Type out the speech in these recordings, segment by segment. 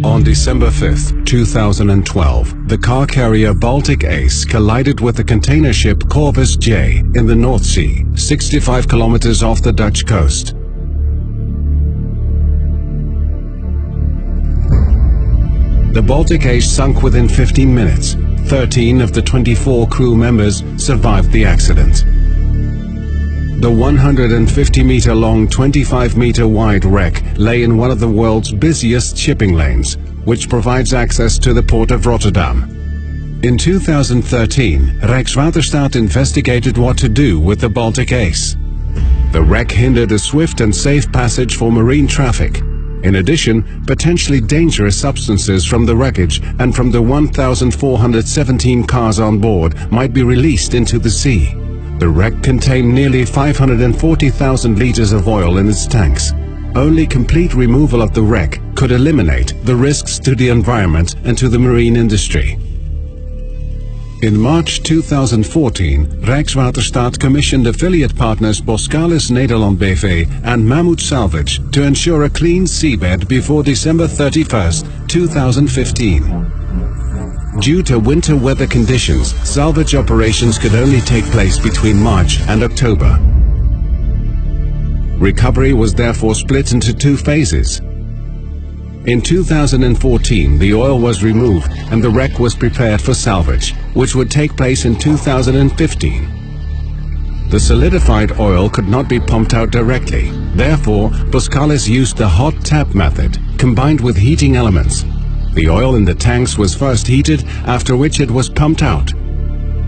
On December 5, 2012, the car carrier Baltic Ace collided with the container ship Corvus J in the North Sea, 65 kilometers off the Dutch coast. The Baltic Ace sunk within 15 minutes. 13 of the 24 crew members survived the accident. The 150-meter-long, 25-meter-wide wreck lay in one of the world's busiest shipping lanes, which provides access to the port of Rotterdam. In 2013, Rijkswaterstaat investigated what to do with the Baltic Ace. The wreck hindered a swift and safe passage for marine traffic. In addition, potentially dangerous substances from the wreckage and from the 1,417 cars on board might be released into the sea. The wreck contained nearly 540,000 liters of oil in its tanks. Only complete removal of the wreck could eliminate the risks to the environment and to the marine industry. In March 2014, Rijkswaterstaat commissioned affiliate partners Boskalis Nederland BV and Mammoet Salvage to ensure a clean seabed before December 31, 2015. Due to winter weather conditions, salvage operations could only take place between March and October. Recovery was therefore split into two phases. In 2014, the oil was removed and the wreck was prepared for salvage, which would take place in 2015. The solidified oil could not be pumped out directly. Therefore, Boskalis used the hot tap method, combined with heating elements. The oil in the tanks was first heated, after which it was pumped out.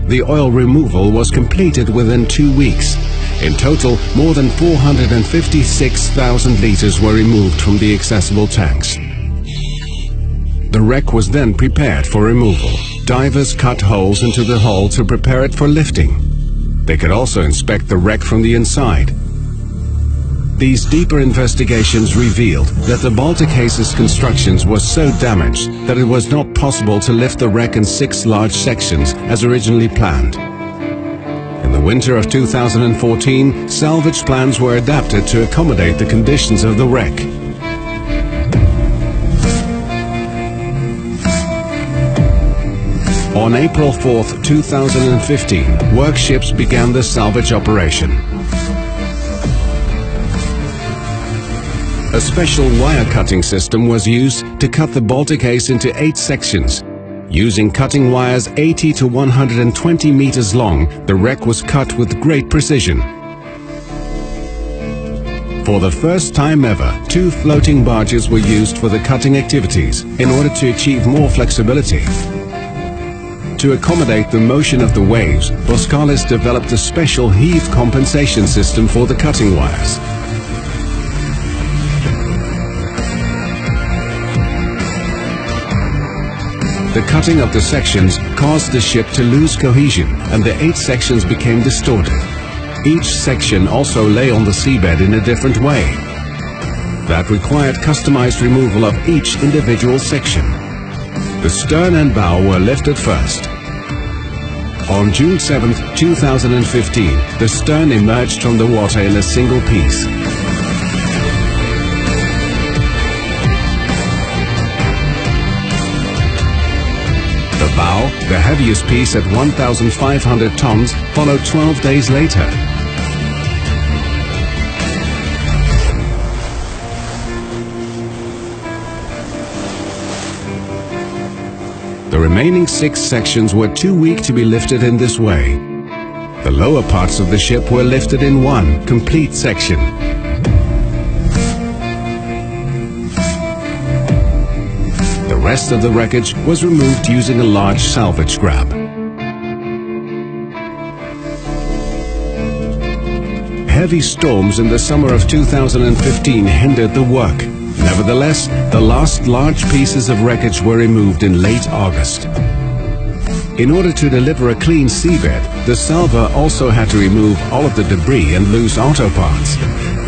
The oil removal was completed within 2 weeks. In total, more than 456,000 liters were removed from the accessible tanks. The wreck was then prepared for removal. Divers cut holes into the hull to prepare it for lifting. They could also inspect the wreck from the inside. These deeper investigations revealed that the Baltic Ace's constructions were so damaged that it was not possible to lift the wreck in 6 large sections as originally planned. In the winter of 2014, salvage plans were adapted to accommodate the conditions of the wreck. On April 4, 2015, work ships began the salvage operation. A special wire cutting system was used to cut the Baltic Ace into 8 sections. Using cutting wires 80 to 120 meters long, the wreck was cut with great precision. For the first time ever, 2 floating barges were used for the cutting activities in order to achieve more flexibility. To accommodate the motion of the waves, Boskalis developed a special heave compensation system for the cutting wires. The cutting of the sections caused the ship to lose cohesion and the 8 sections became distorted. Each section also lay on the seabed in a different way. That required customized removal of each individual section. The stern and bow were lifted first. On June 7, 2015, the stern emerged from the water in a single piece. The bow, the heaviest piece at 1,500 tons, followed 12 days later. The remaining 6 sections were too weak to be lifted in this way. The lower parts of the ship were lifted in one complete section. The rest of the wreckage was removed using a large salvage grab. Heavy storms in the summer of 2015 hindered the work. Nevertheless, the last large pieces of wreckage were removed in late August. In order to deliver a clean seabed, the salver also had to remove all of the debris and loose auto parts.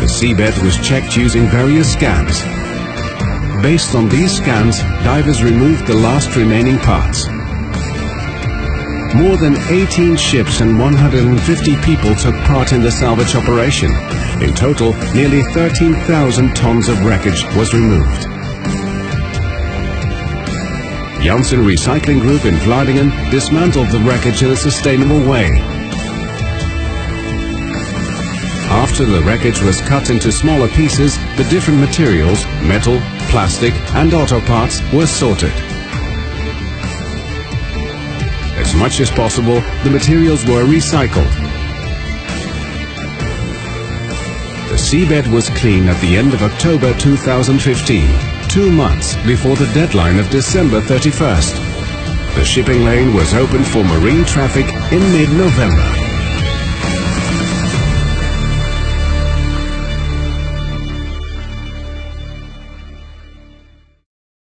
The seabed was checked using various scans. Based on these scans, divers removed the last remaining parts. More than 18 ships and 150 people took part in the salvage operation. In total, nearly 13,000 tons of wreckage was removed. Janssen Recycling Group in Vlaardingen dismantled the wreckage in a sustainable way. After the wreckage was cut into smaller pieces, the different materials, metal, plastic and auto parts, were sorted. As much as possible, the materials were recycled. The seabed was clean at the end of October 2015, 2 months before the deadline of December 31st. The shipping lane was opened for marine traffic in mid-November.